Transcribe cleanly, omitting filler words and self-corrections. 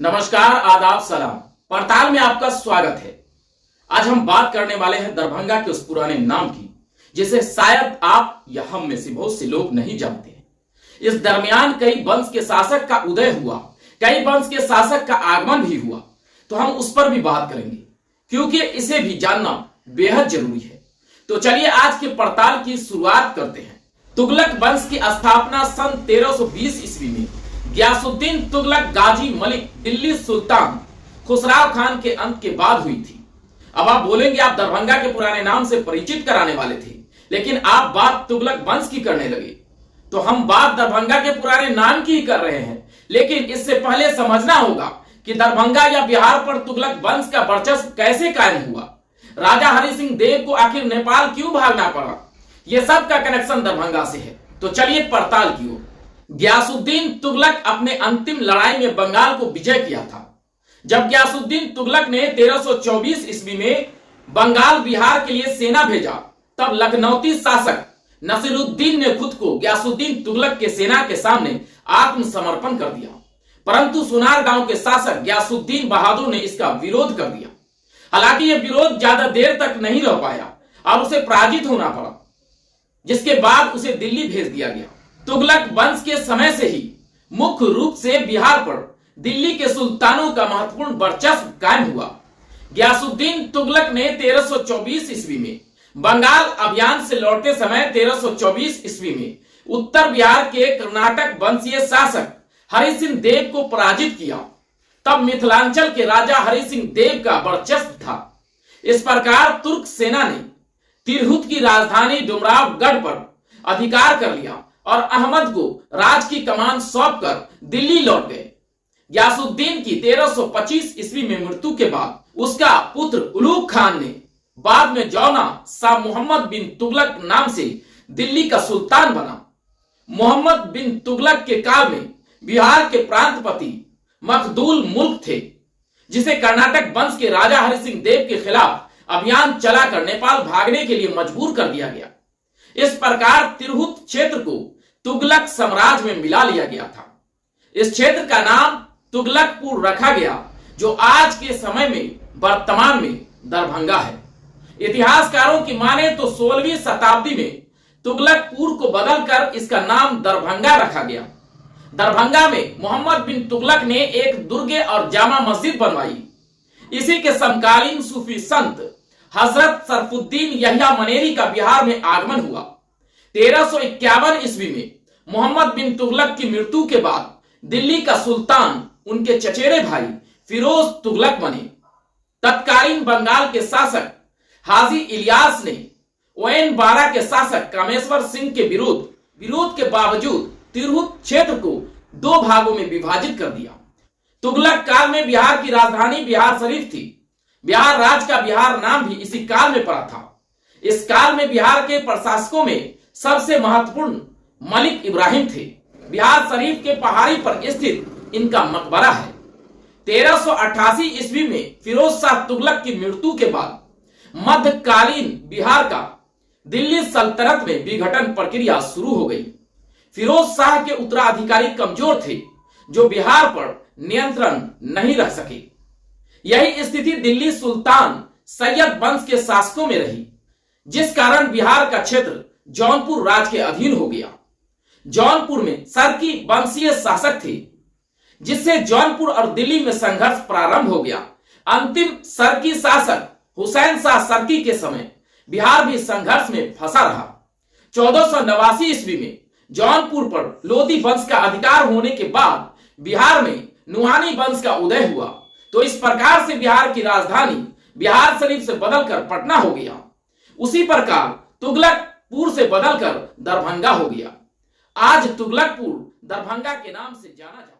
नमस्कार, आदाब, सलाम। पड़ताल में आपका स्वागत है। आज हम बात करने वाले हैं दरभंगा के उस पुराने नाम की जिसे शायद आप या हम में से बहुत से लोग नहीं जानते हैं। इस दरमियान कई वंश के शासक का उदय हुआ, कई वंश के शासक का आगमन भी हुआ, तो हम उस पर भी बात करेंगे क्योंकि इसे भी जानना बेहद जरूरी है। तो चलिए आज के पड़ताल की शुरुआत करते हैं। तुगलक वंश की स्थापना सन 1320 ईस्वी में गियासुद्दीन तुगलक गाजी मलिक दिल्ली सुल्तान खुसराव खान के अंत के बाद हुई थी। अब आप बोलेंगे आप दरभंगा के पुराने नाम से परिचित कराने वाले थे, लेकिन आप बात तुगलक वंश की करने लगे। तो हम बात दरभंगा के पुराने नाम की ही कर रहे हैं, लेकिन इससे पहले समझना होगा कि दरभंगा या बिहार पर तुगलक वंश का वर्चस्व कैसे कायम हुआ। राजा हरि सिंह देव को आखिर नेपाल क्यों भागना पड़ा, यह सब का कनेक्शन दरभंगा से है। तो चलिए पड़ताल की ओर। गियासुद्दीन तुगलक अपने अंतिम लड़ाई में बंगाल को विजय किया था। जब गियासुद्दीन तुगलक ने 1324 ईस्वी में बंगाल बिहार के लिए सेना भेजा, तब लखनौती शासक नसीरुद्दीन ने खुद को गियासुद्दीन तुगलक के सेना के सामने आत्मसमर्पण कर दिया। परंतु सुनार गांव के शासक गियासुद्दीन बहादुर ने इसका विरोध कर दिया। हालांकि यह विरोध ज्यादा देर तक नहीं रह पाया और उसे पराजित होना पड़ा, जिसके बाद उसे दिल्ली भेज दिया गया। तुगलक वंश के समय से ही मुख्य रूप से बिहार पर दिल्ली के सुल्तानों का महत्वपूर्ण वर्चस्व कायम हुआ। गियासुद्दीन तुगलक ने 1324 ईस्वी में बंगाल अभियान से लौटते समय 1324 ईस्वी में उत्तर बिहार के कर्नाटक वंशीय शासक हरि सिंह देव को पराजित किया। तब मिथिलांचल के राजा हरि सिंह देव का वर्चस्व था। इस प्रकार तुर्क सेना ने तिरहुत की राजधानी डुमरावगढ़ पर अधिकार कर लिया और अहमद को राज की कमान सौंपकर दिल्ली लौट गए। गियासुद्दीन की 1325 ईस्वी में मृत्यु के बाद उसका पुत्र उलूग खान ने बाद में जौना शाह मोहम्मद बिन तुगलक नाम से दिल्ली का सुल्तान बना। मोहम्मद बिन तुगलक के काल में बिहार के प्रांतपति मखदूल मुल्क थे, जिसे कर्नाटक वंश के राजा हरि सिंह देव के खिलाफ अभियान चलाकर नेपाल भागने के लिए मजबूर कर दिया गया। इस प्रकार तिरहुत क्षेत्र को तुगलक साम्राज्य में मिला लिया गया था। इस क्षेत्र का नाम तुगलकपुर रखा गया, जो आज के समय में वर्तमान में दरभंगा है। इतिहासकारों की माने तो 16वीं शताब्दी में तुगलकपुर को बदलकर इसका नाम दरभंगा रखा गया। दरभंगा में मोहम्मद बिन तुगलक ने एक दुर्गे और जामा मस्जिद बनवाई। इसी के समकालीन सूफी संत हजरत सरफुद्दीन यहिया मनेरी का बिहार में आगमन हुआ। 1351 ईस्वी में मोहम्मद बिन तुगलक की मृत्यु के बाद दिल्ली का सुल्तान उनके चचेरे भाई फिरोज तुगलक बने। तत्कालीन बंगाल के शासक हाजी इलियास ने ओएन बारा के शासक कामेश्वर सिंह के विरोध के बावजूद तिरहुत क्षेत्र को दो भागों में विभाजित कर दिया। तुगलक काल में बिहार की राजधानी बिहार शरीफ थी। बिहार राज्य का बिहार नाम भी इसी काल में पड़ा था। इस काल में बिहार के प्रशासकों में सबसे महत्वपूर्ण मलिक इब्राहिम थे। बिहार शरीफ के पहाड़ी पर स्थित इनका मकबरा है। 1388 ईस्वी में फिरोज शाह तुगलक की मृत्यु के बाद मध्यकालीन बिहार का दिल्ली सल्तनत में विघटन प्रक्रिया शुरू हो गई। फिरोज शाह के उत्तराधिकारी कमजोर थे, जो बिहार पर नियंत्रण नहीं रख सके। यही स्थिति दिल्ली सुल्तान सैयद वंश के शासकों में रही, जिस कारण बिहार का क्षेत्र जौनपुर राज्य के अधीन हो गया। जौनपुर में सरकी वंशीय शासक थे, जिससे जौनपुर और दिल्ली में संघर्ष प्रारंभ हो गया। अंतिम सरकी शासक हुसैन शाह सरकी के समय बिहार भी संघर्ष में फंसा रहा। 1489 ईस्वी में जौनपुर पर लोधी वंश का अधिकार होने के बाद बिहार में नुहानी वंश का उदय हुआ। तो इस प्रकार से बिहार की राजधानी बिहार शरीफ से बदलकर पटना हो गया। उसी प्रकार तुगलकपुर से बदलकर दरभंगा हो गया। आज तुगलकपुर दरभंगा के नाम से जाना जाता है।